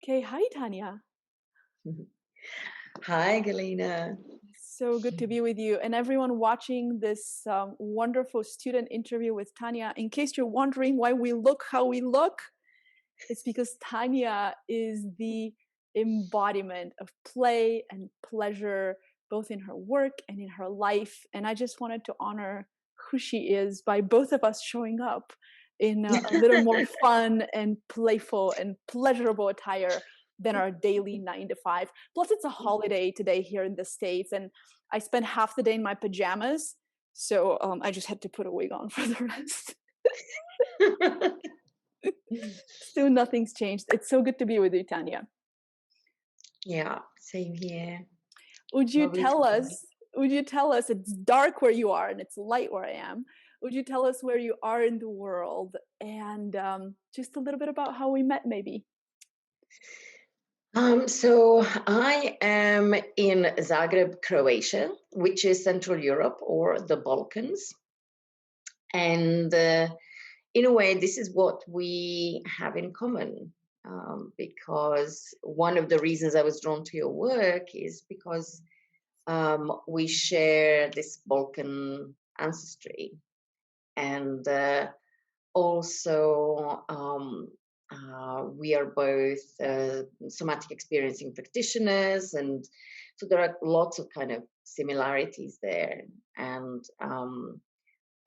Okay, hi Tanya. Hi, Galina. So good to be with you and everyone watching this wonderful student interview with Tanya. In case you're wondering why we look how we look, it's because Tanya is the embodiment of play and pleasure, both in her work and in her life. And I just wanted to honor who she is by both of us showing up in a little more fun and playful and pleasurable attire than our daily 9 to 5. Plus, it's a holiday today here in the States, and I spent half the day in my pajamas. So I just had to put a wig on for the rest. Still, nothing's changed. It's so good to be with you, Tanya. Yeah, same here. Would you Lovely to tell be here. us? Would you tell us? It's dark where you are and it's light where I am. Would you tell us where you are in the world and just a little bit about how we met, maybe? So I am in Zagreb, Croatia, which is Central Europe or the Balkans. And in a way, this is what we have in common. Because one of the reasons I was drawn to your work is because we share this Balkan ancestry. And also, we are both somatic experiencing practitioners, and so there are lots of kind of similarities there. And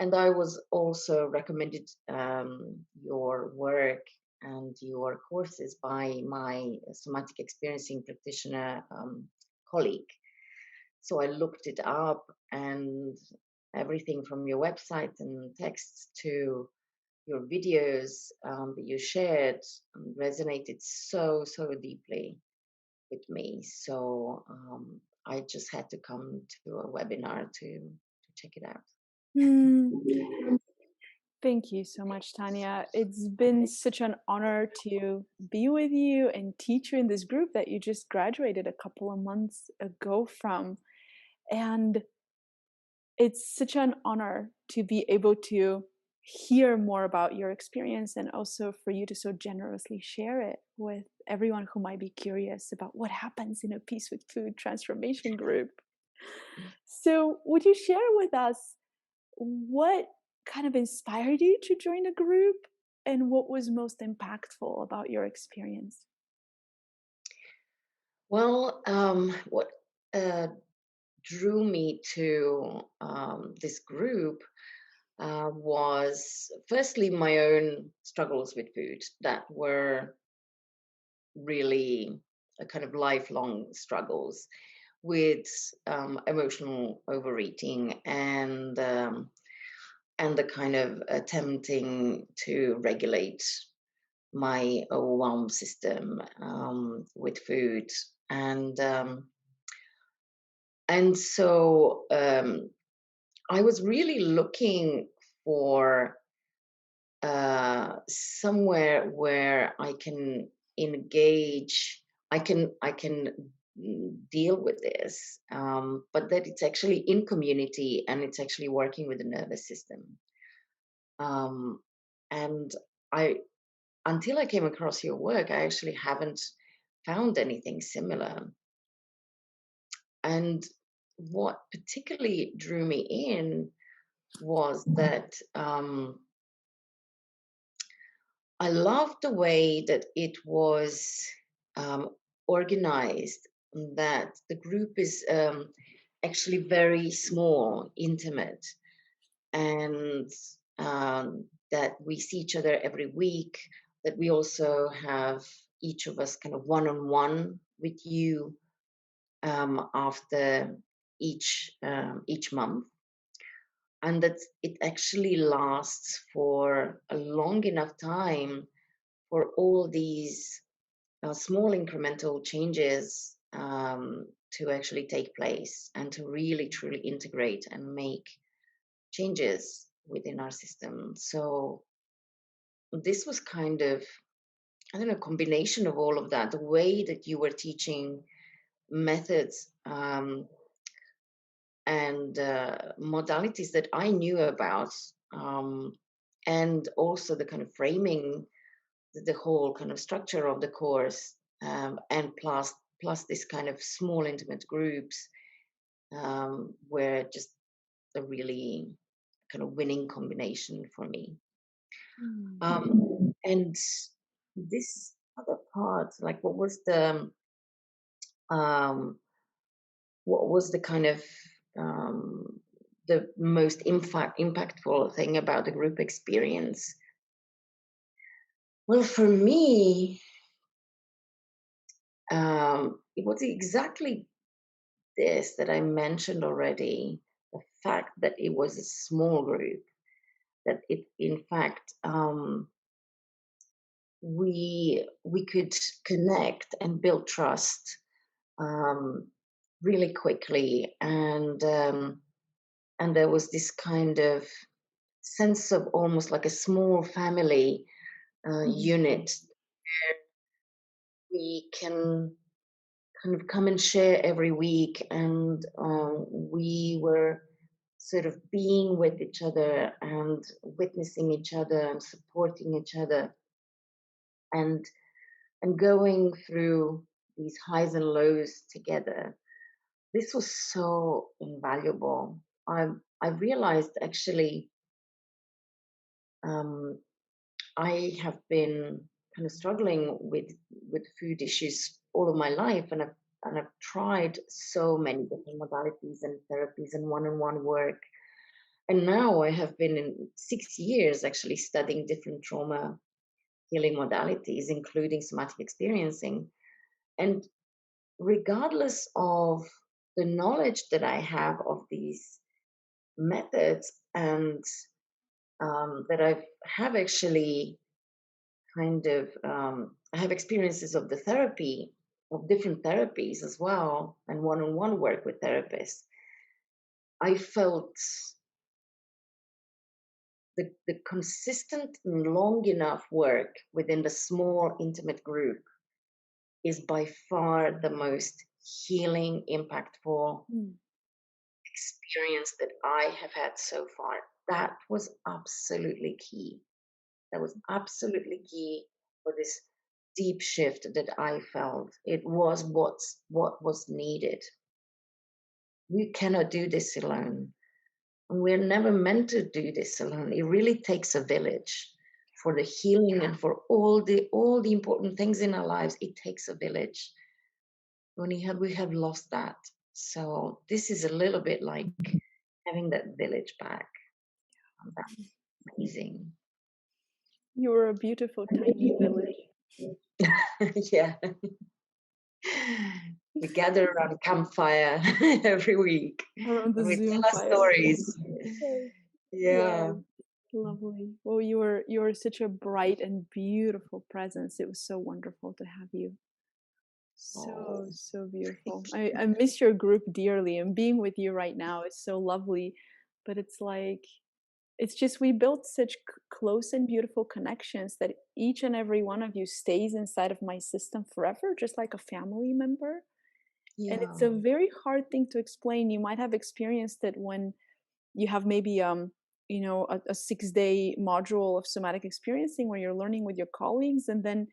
I was also recommended your work and your courses by my somatic experiencing practitioner colleague. So I looked it up, and everything from your website and texts to your videos that you shared resonated so deeply with me. So I just had to come to a webinar to check it out. Hmm. Thank you so much, Tanya. It's been such an honor to be with you and teach you in this group that you just graduated a couple of months ago from. And it's such an honor to be able to hear more about your experience and also for you to so generously share it with everyone who might be curious about what happens in a Peace with Food transformation group. So, would you share with us what kind of inspired you to join a group and what was most impactful about your experience? Well, what uh, drew me to this group was firstly my own struggles with food that were really a kind of lifelong struggles with emotional overeating and the kind of attempting to regulate my overwhelm system with food and so I was really looking for somewhere where I can engage. I can deal with this, but that it's actually in community and it's actually working with the nervous system. Um, and I until I came across your work, I actually haven't found anything similar. And what particularly drew me in was that I loved the way that it was um, organized, that the group is actually very small, intimate, and that we see each other every week, that we also have each of us kind of one on one with you after each month, and that it actually lasts for a long enough time for all these small incremental changes to actually take place and to really truly integrate and make changes within our system. So this was kind of, I don't know, combination of all of that, the way that you were teaching methods and modalities that I knew about, um, and also the kind of framing, the whole kind of structure of the course and plus this kind of small intimate groups were just a really kind of winning combination for me. Mm. And this other part, like um, what was the kind of um, the most impactful thing about the group experience? Well, for me, it was exactly this that I mentioned already. The fact that it was a small group, that it, in fact, we could connect and build trust um, really quickly, and there was this kind of sense of almost like a small family Mhm. unit. We can kind of come and share every week, and we were sort of being with each other and witnessing each other and supporting each other, and going through these highs and lows together. This was so invaluable. I realized actually, um, I have been kind of struggling with food issues all of my life, and I've tried so many different modalities and therapies and one-on-one work. And now I have been in 6 years actually studying different trauma healing modalities, including somatic experiencing. And regardless of the knowledge that I have of these methods, and that have actually kind of I have experiences of the therapy, of different therapies as well, and one-on-one work with therapists. I felt the consistent and long enough work within the small intimate group is by far the most healing, impactful Mm. experience that I have had so far. That was absolutely key. That was absolutely key for this deep shift that I felt. It was what was needed. You cannot do this alone. And we're never meant to do this alone. It really takes a village for the healing and for all the important things in our lives. It takes a village. We have lost that. So this is a little bit like having that village back. That's amazing. You're a beautiful tiny village Yeah. We gather around a campfire every week around the and we Zoom tell our fire. stories. Yes, Yeah. yes, lovely. Well, you were such a bright and beautiful presence. It was so wonderful to have you. Oh, So thank beautiful. you. I miss your group dearly, and being with you right now is so lovely. But it's like it's just we built such close and beautiful connections that each and every one of you stays inside of my system forever, just like a family member. And it's a Yeah. very hard thing to explain. You might have experienced it when you have maybe a 6 day module of somatic experiencing where you're learning with your colleagues, and then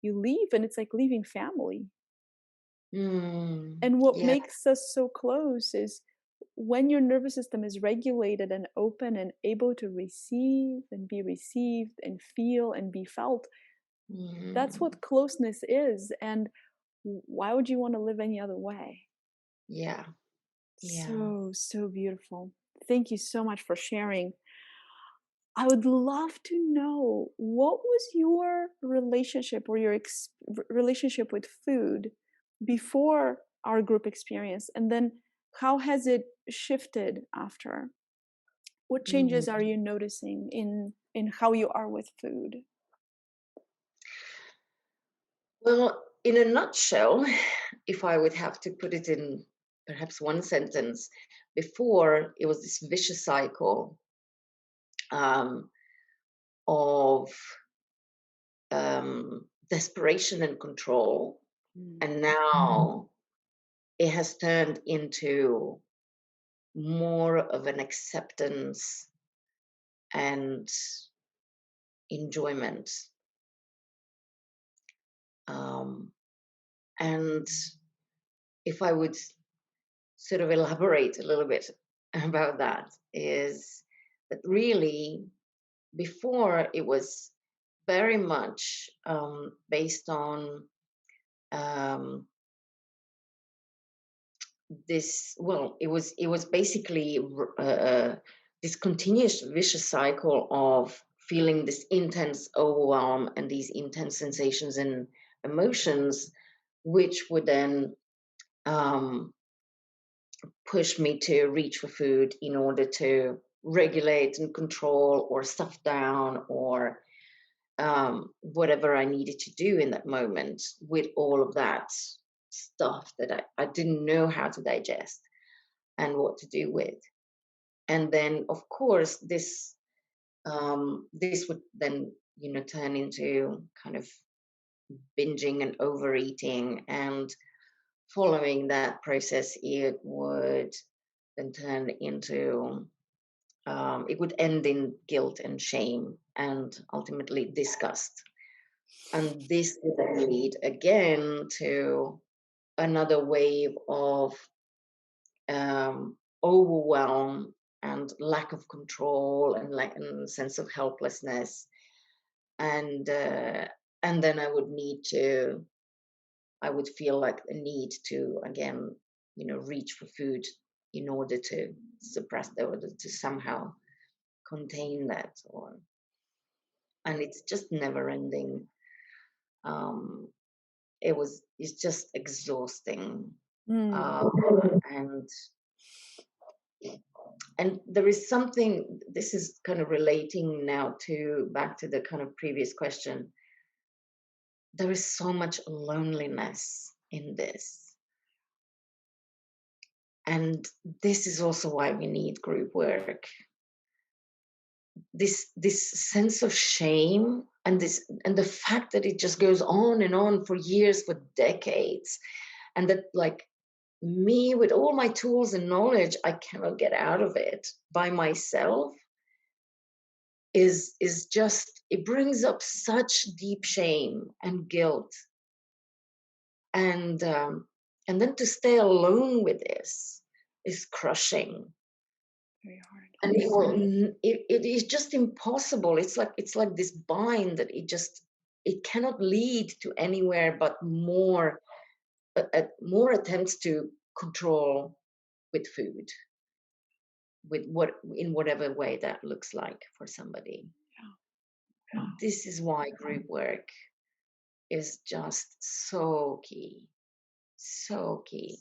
you leave and it's like leaving family. And what Yeah. makes us so close is when your nervous system is regulated and open and able to receive and be received and feel and be felt, that's Mm, what closeness is. And why would you want to live any other way? yeah. Yeah. So beautiful. Thank you so much for sharing. I would love to know what was your relationship or your relationship with food before our group experience, and then how has it shifted after? What changes are Mm. you noticing in how you are with food? Well, in a nutshell, if I would have to put it in perhaps one sentence, before it was this vicious cycle um, of desperation and control. Mm. And now it has turned into more of an acceptance and enjoyment. Um, And if I would sort of elaborate a little bit about that, is that really before it was very much based on um, this. Well, it was basically this continuous vicious cycle of feeling this intense overwhelm and these intense sensations and emotions, which would then um, push me to reach for food in order to regulate and control or stuff down or whatever I needed to do in that moment with all of that stuff that I didn't know how to digest and what to do with. And then, of course, this would then turn into kind of binging and overeating, and following that process, it would then turn into it would end in guilt and shame and ultimately disgust. And this would then lead again to another wave of overwhelm and lack of control and like a sense of helplessness. And then I would feel like a need to again, reach for food in order to suppress that or to somehow contain that. Or and it's just never ending. um it's just exhausting. Mm. um and there is something, this is kind of relating now to back to the kind of previous question. There is so much loneliness in this, and this is also why we need group work. This sense of shame, and the fact that it just goes on and on for years, for decades, and that, like, me with all my tools and knowledge, I cannot get out of it by myself, is just, it brings up such deep shame and guilt. And then to stay alone with this is crushing. Very hard. And it is just impossible. It's like this bind that it cannot lead to anywhere but more attempts to control with food, with what, in whatever way that looks like for somebody. Yeah. This is why group work is just so key, so key.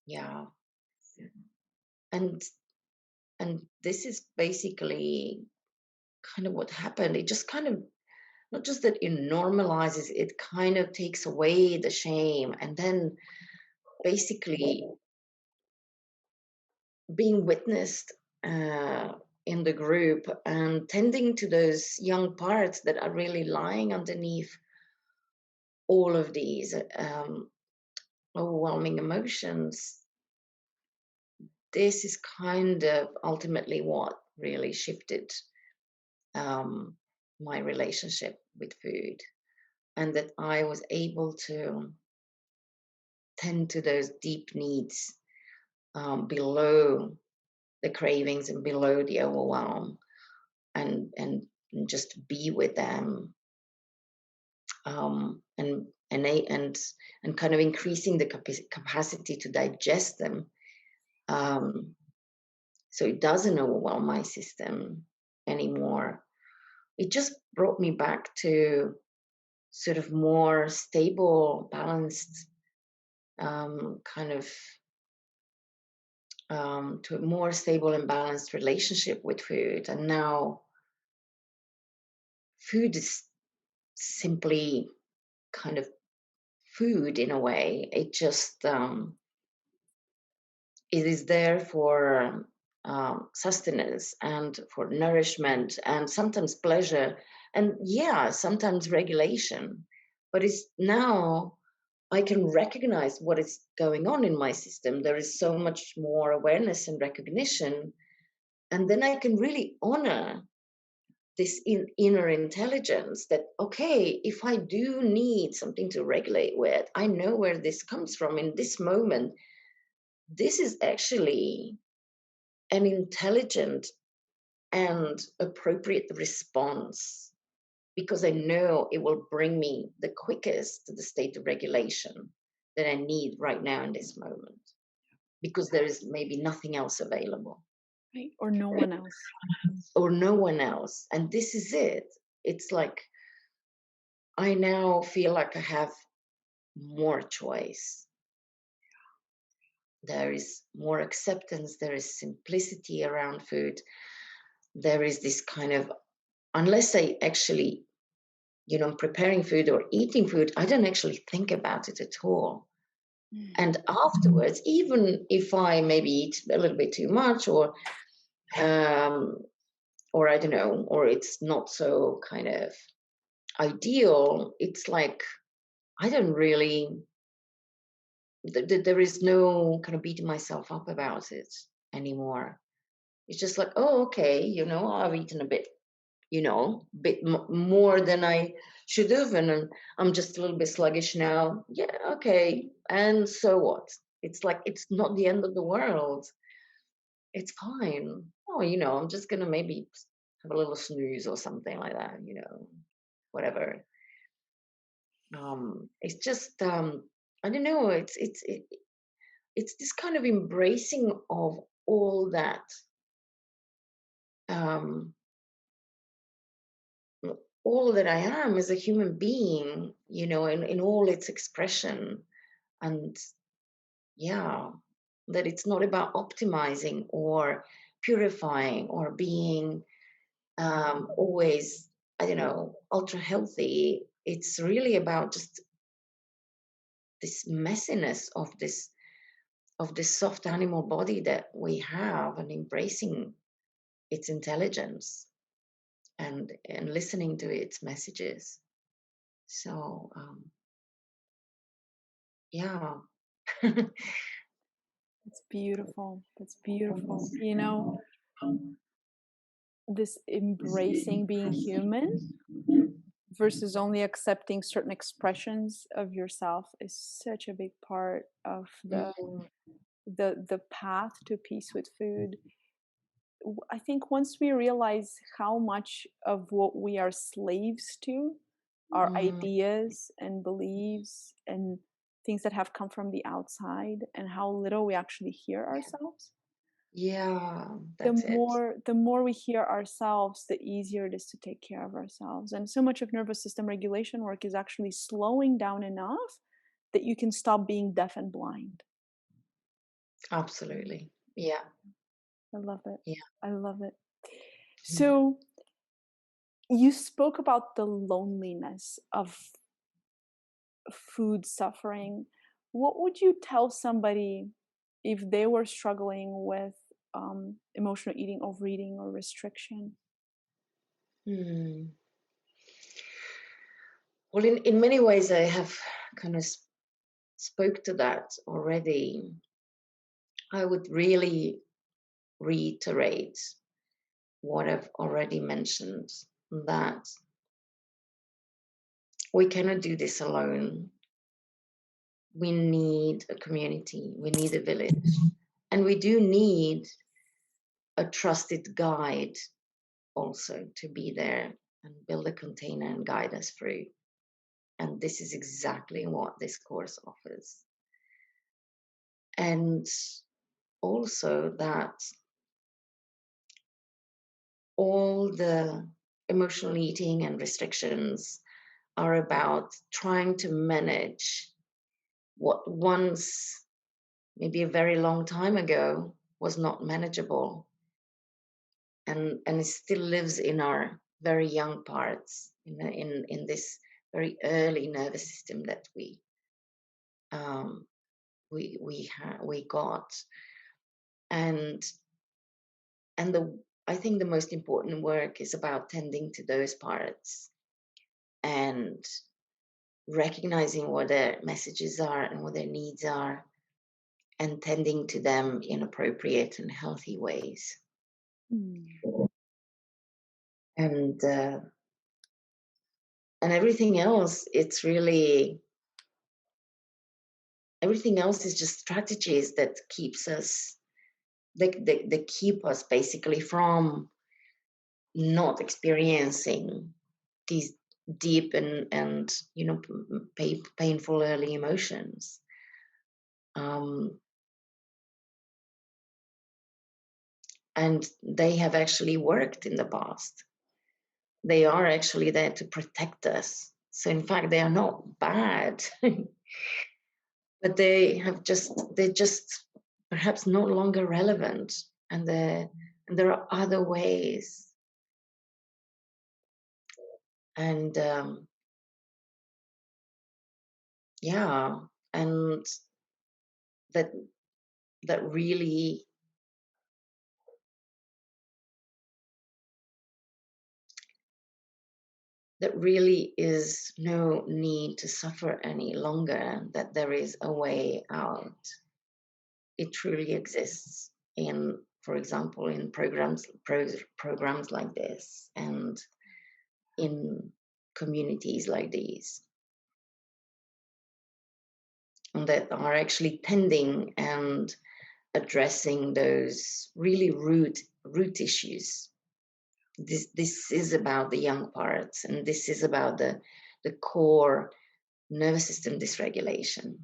Yeah. and and this is basically kind of what happened. It just kind of, not just that it normalizes, it kind of takes away the shame, and then basically being witnessed in the group and tending to those young parts that are really lying underneath all of these overwhelming emotions. This is kind of ultimately what really shifted um, my relationship with food, and that I was able to tend to those deep needs below the cravings and below the overwhelm, and just be with them, and kind of increasing the capacity to digest them, um, so it doesn't overwhelm my system anymore. It just brought me back to sort of more stable, balanced, kind of to a more stable and balanced relationship with food. And now food is simply kind of food in a way. It is there for sustenance and for nourishment and sometimes pleasure, and yeah, sometimes regulation. But it's now I can recognize what is going on in my system. There is so much more awareness and recognition, and then I can really honor this inner intelligence that, okay, if I do need something to regulate with, I know where this comes from in this moment. This is actually an intelligent and appropriate response, because I know it will bring me the quickest to the state of regulation that I need right now in this moment, because there is maybe nothing else available. Right? Or no one else. Or no one else. And this is it. It's like I now feel like I have more choice. There is more acceptance, there is simplicity around food. There is this kind of, unless I actually, I'm preparing food or eating food, I don't actually think about it at all. And afterwards, even if I maybe eat a little bit too much, um, or I don't know, or it's not so kind of ideal, it's like I don't really, there is no kind of beating myself up about it anymore. It's just like, oh, okay, I've eaten a bit, more than I should have, and I'm just a little bit sluggish now. Yeah, okay. And so what? It's like, it's not the end of the world. It's fine. Oh, I'm just gonna maybe have a little snooze or something like that, whatever. It's just, I don't know. It's this kind of embracing of all that, um, all that I am as a human being, in all its expression. And yeah, that it's not about optimizing or purifying or being always, I don't know, ultra healthy. It's really about just this messiness of this soft animal body that we have, and embracing its intelligence, and listening to its messages. So yeah. It's beautiful. That's beautiful. This embracing being human versus only accepting certain expressions of yourself is such a big part of Mm, the path to peace with food. I think once we realize how much of what we are slaves to are mm, ideas and beliefs and things that have come from the outside, and how little we actually hear ourselves, yeah, the that's it. more we hear ourselves, the easier it is to take care of ourselves. And so much of nervous system regulation work is actually slowing down enough that you can stop being deaf and blind. Absolutely. Yeah, I love it. yeah. I love it. Mm. So you spoke about the loneliness of food suffering. What would you tell somebody if they were struggling with emotional eating, overeating, or restriction? Mm. Well, in many ways, I have kind of spoke to that already. I would really reiterate what I've already mentioned, that we cannot do this alone. We need a community, we need a village, and we do need a trusted guide also to be there and build a container and guide us through. And this is exactly what this course offers. And also that all the emotional eating and restrictions are about trying to manage what once, maybe a very long time ago, was not manageable, and it still lives in our very young parts, in this very early nervous system that um, we got. And and the I think the most important work is about tending to those parts, and recognizing what their messages are and what their needs are, and tending to them in appropriate and healthy ways. Mm. and everything else, it's really, everything else is just strategies that keeps us, they keep us basically from not experiencing these deep and painful early emotions. um, and they have actually worked in the past. They are actually there to protect us. So in fact, they are not bad, but they're just perhaps no longer relevant, and there are other ways. And yeah, and that that really is no need to suffer any longer, that there is a way out. It truly exists in, for example, in programs like this, and in communities like these, and that are actually tending and addressing those really root issues. This is about the young parts, and this is about the core nervous system dysregulation,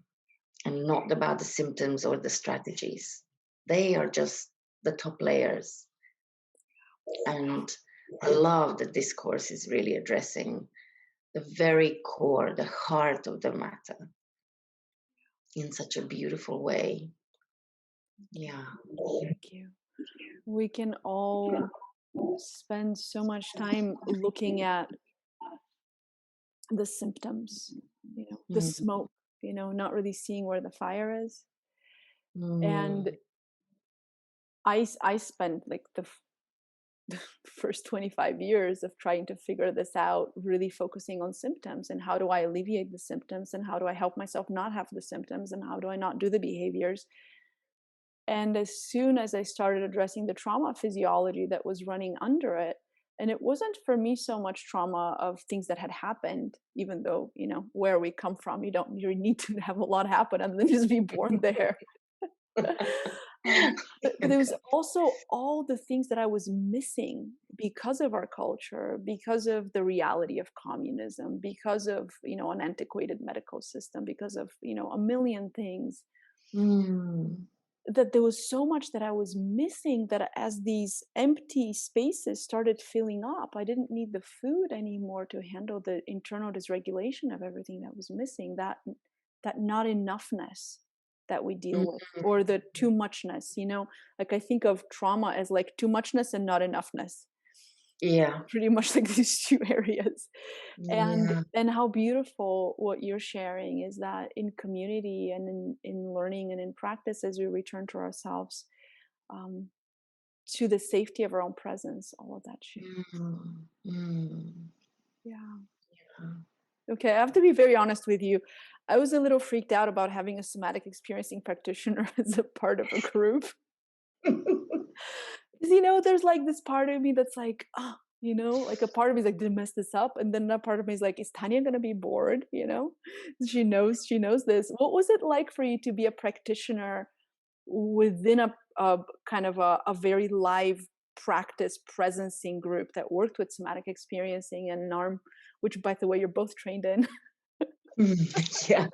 and not about the symptoms or the strategies. They are just the top layers. And I love that this course is really addressing the very core, the heart of the matter, in such a beautiful way. Yeah. Thank you. We can all spend so much time looking at the symptoms, the Mm, smoke, not really seeing where the fire is. And mm, I spent like the first 25 years of trying to figure this out, really focusing on symptoms and how do I alleviate the symptoms and how do I help myself not have the symptoms and how do I not do the behaviors. And as soon as I started addressing the trauma physiology that was running under it, and it wasn't for me so much trauma of things that had happened, even though, where we come from, you don't really need to have a lot happen and then just be born there. But there was also all the things that I was missing because of our culture, because of the reality of communism, because of, an antiquated medical system, because of, a million things, mm, that there was so much that I was missing, that as these empty spaces started filling up, I didn't need the food anymore to handle the internal dysregulation of everything that was missing, that not enoughness that we deal with, mm. or the too muchness, like I think of trauma as like too muchness and not enoughness, Yeah. pretty much like these two areas. and Yeah. and how beautiful what you're sharing is that in community and in learning and in practice, as we return to ourselves, um, to the safety of our own presence, all of that shifts. Mm, mm. Yeah. Yeah. Okay, I have to be very honest with you. I was a little freaked out about having a somatic experiencing practitioner as a part of a group. Because, there's like this part of me that's like, oh, like a part of me is like, did I mess this up? And then that part of me is like, is Tanya going to be bored? She knows this. What was it like for you to be a practitioner within a kind of a very live practice presencing group that worked with somatic experiencing and NARM, which, by the way, you're both trained in? Yeah.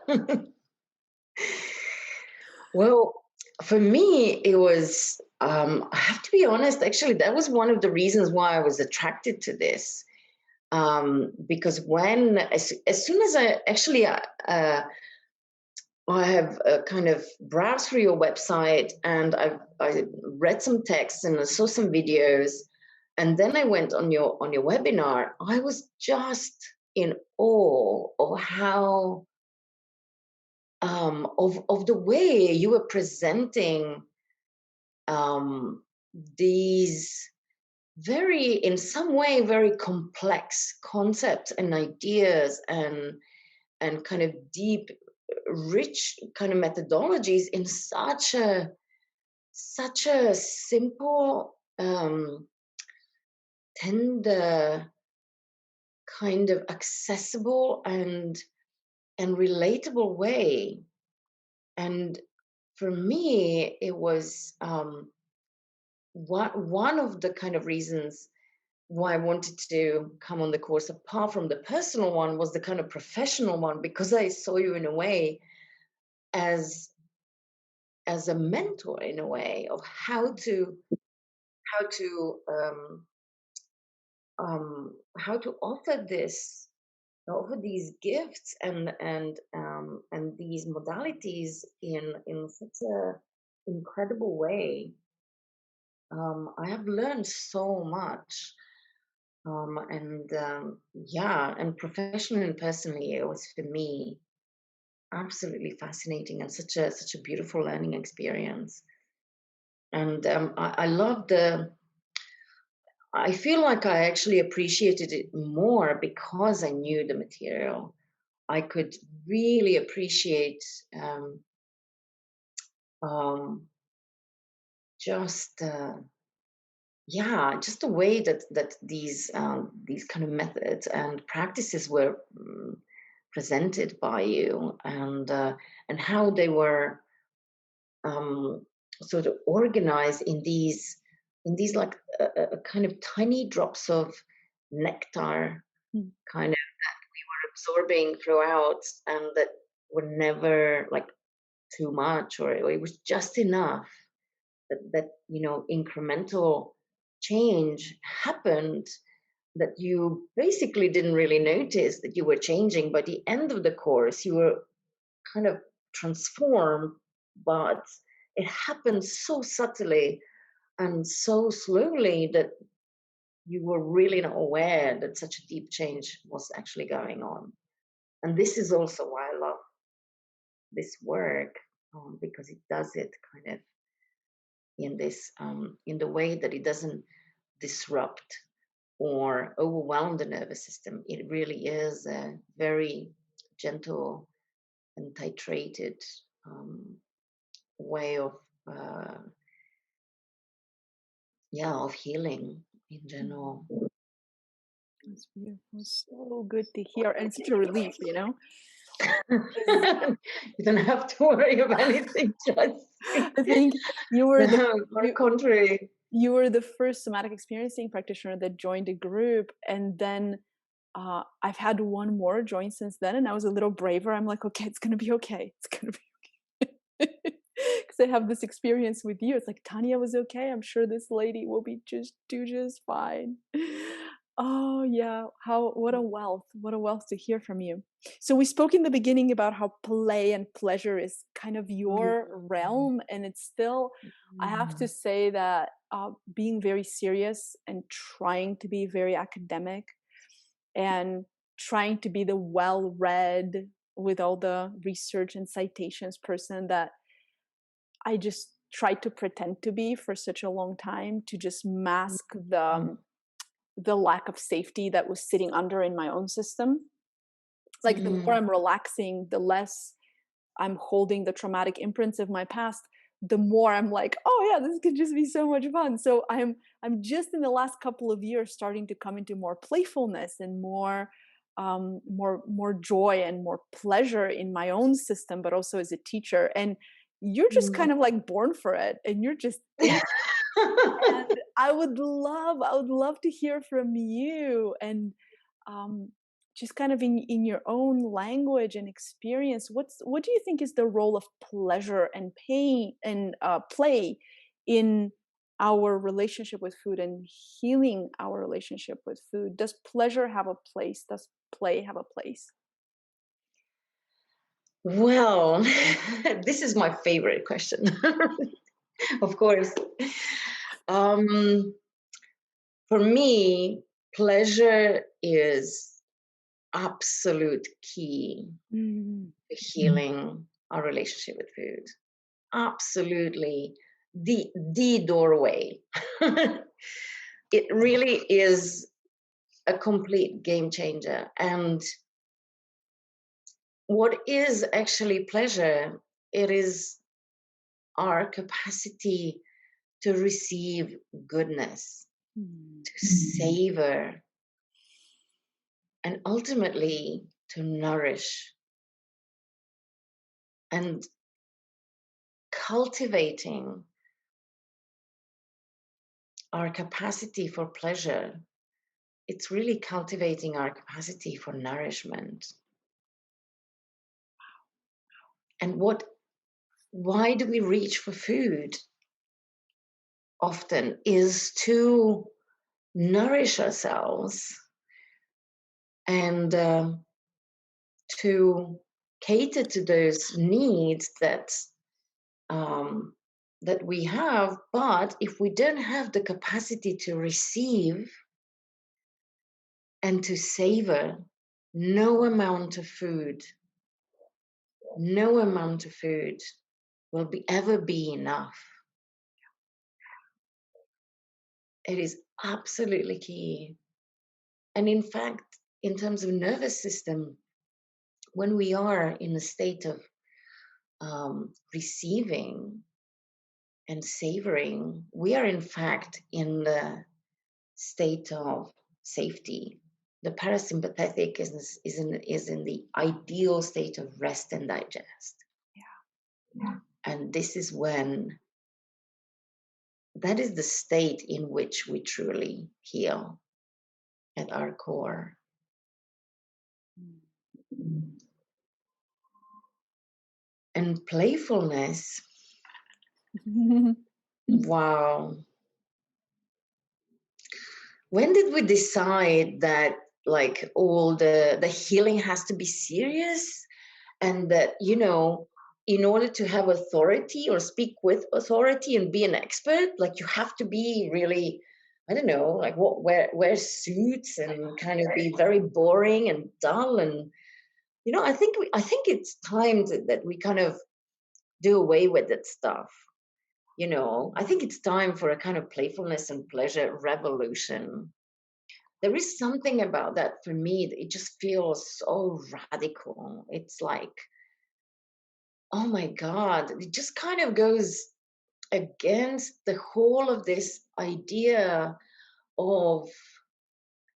Well, for me, it was, I have to be honest, actually, that was one of the reasons why I was attracted to this. Because as soon as I have kind of browsed through your website, and I read some texts and I saw some videos, and then I went on your webinar. I was just in awe of how of the way you were presenting um, these very, in some way, very complex concepts and ideas, and kind of deep, rich kind of methodologies in such a simple, tender, kind of accessible and relatable way. And for me, it was one of the kind of reasons why I wanted to come on the course, apart from the personal one, was the kind of professional one, because I saw you in a way as a mentor, in a way of how to how to offer these gifts and these modalities in such a incredible way. I have learned so much, yeah, and professionally and personally, it was for me absolutely fascinating and such a beautiful learning experience. And I love the. I feel like I actually appreciated it more because I knew the material. I could really appreciate um, um, just yeah, just the way that these kind of methods and practices were presented by you, and how they were um, sort of organized in these like a kind of tiny drops of nectar, Mm. kind of absorbing throughout, and that were never like too much, or it was just enough that incremental change happened, that you basically didn't really notice that you were changing. By the end of the course, you were kind of transformed, but it happened so subtly and so slowly that you were really not aware that such a deep change was actually going on. And this is also why I love this work, because it does it kind of in this in the way that it doesn't disrupt or overwhelm the nervous system. It really is a very gentle and titrated um, way of uh, yeah, of healing in Mm. general. That's beautiful. So good to hear, and such a relief, 'cause You don't have to worry of anything. Just I think you were the no, on the you contrary. you were the first somatic experiencing practitioner that joined a group, and then I've had one more join since then, and I was a little braver. I'm like, okay, it's gonna be okay. It's gonna be because I have this experience with you. It's like Tanya was okay. I'm sure this lady will be just fine. Oh yeah, how what a wealth to hear from you. So we spoke in the beginning about how play and pleasure is kind of Mm, your realm, and it's still. I have to mm, say that being very serious and trying to be very academic and trying to be the well-read with all the research and citations person that I just tried to pretend to be for such a long time to just mask mm, the lack of safety that was sitting under in my own system. Like the more mm, I'm relaxing, the less I'm holding the traumatic imprints of my past, the more I'm like, oh yeah, this could just be so much fun. So I'm just in the last couple of years starting to come into more playfulness and more joy and more pleasure in my own system, but also as a teacher. And you're just mm. kind of like born for it, and you're just in it. And I would love to hear from you and um, just kind of in your own language and experience. What do you think is the role of pleasure and pain and play in our relationship with food and healing our relationship with food? Does pleasure have a place? Does play have a place? Well, this is my favorite question, of course. Um, for me, pleasure is absolute key Mm. to healing our relationship with food. Absolutely the doorway. It really is a complete game changer. And what is actually pleasure? It is our capacity to receive goodness. to savor, and ultimately to nourish, and cultivating our capacity for pleasure. It's really cultivating our capacity for nourishment. And why do we reach for food often is to nourish ourselves and to cater to those needs that we have. But if we don't have the capacity to receive and to savor, no amount of food will ever be enough. It is absolutely key. And in fact, in terms of nervous system, when we are in a state of receiving and savoring, we are in fact in the state of safety. The parasympathetic is in the ideal state of rest and digest. Yeah. And this is when that is the state in which we truly heal at our core. And playfulness, wow. When did we decide that like all the healing has to be serious, and that, you know, in order to have authority or speak with authority and be an expert, like you have to be really, I don't know, like wear suits and kind of be very boring and dull. And you know, I think it's time that we kind of do away with that stuff. You know, I think it's time for a kind of playfulness and pleasure revolution. There is something about that for me that it just feels so radical. It's like, oh my God, it just kind of goes against the whole of this idea of,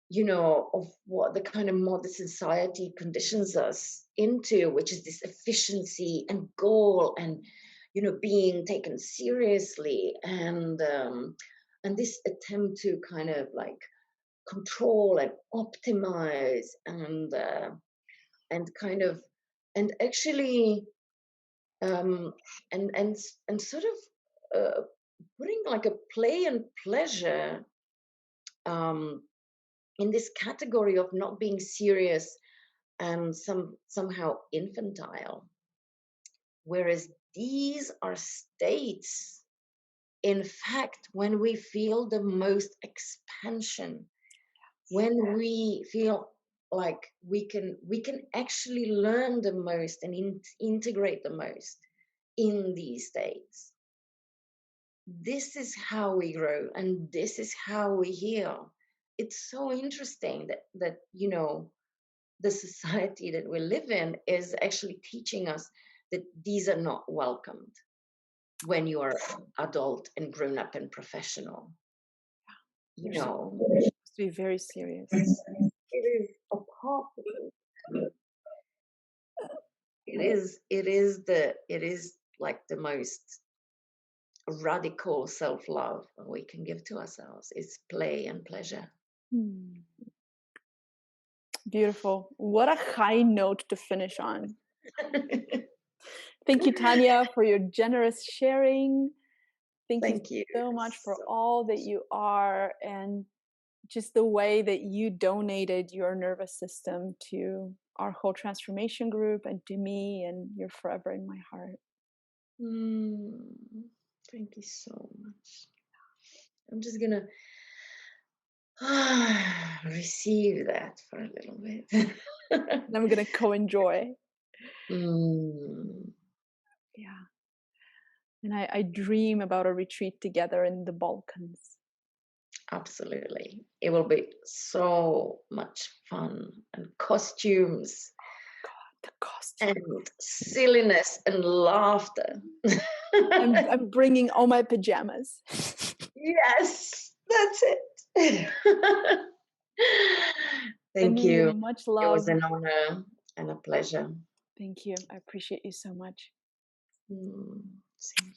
you know, of what the kind of modern society conditions us into, which is this efficiency and goal and, you know, being taken seriously, and this attempt to kind of like control and optimize and kind of and actually and sort of putting like a play and pleasure um, in this category of not being serious and somehow infantile, whereas these are states, in fact, when we feel the most expansion, when we feel like we can actually learn the most and integrate the most in these states. This is how we grow, and this is how we heal. It's so interesting that you know, the society that we live in is actually teaching us that these are not welcomed when you are adult and grown up and professional. You You're know, supposed to be very serious. it is a part of it. It is like the most radical self-love we can give to ourselves. It's play and pleasure. Beautiful. What a high note to finish on. Thank you, Tanja, for your generous sharing. Thank you so much for all that you are, and just the way that you donated your nervous system to our whole transformation group and to me, and you're forever in my heart. Thank you so much. I'm just gonna receive that for a little bit. And I'm gonna co-enjoy. Mm, Yeah. And I dream about a retreat together in the Balkans. absolutely. It will be so much fun, and costumes God, the costume. and silliness and laughter. I'm bringing all my pajamas. Yes, that's it. Thank Sending you you. much It was love. an honor and a pleasure. Thank you. I appreciate you so much. Mm, same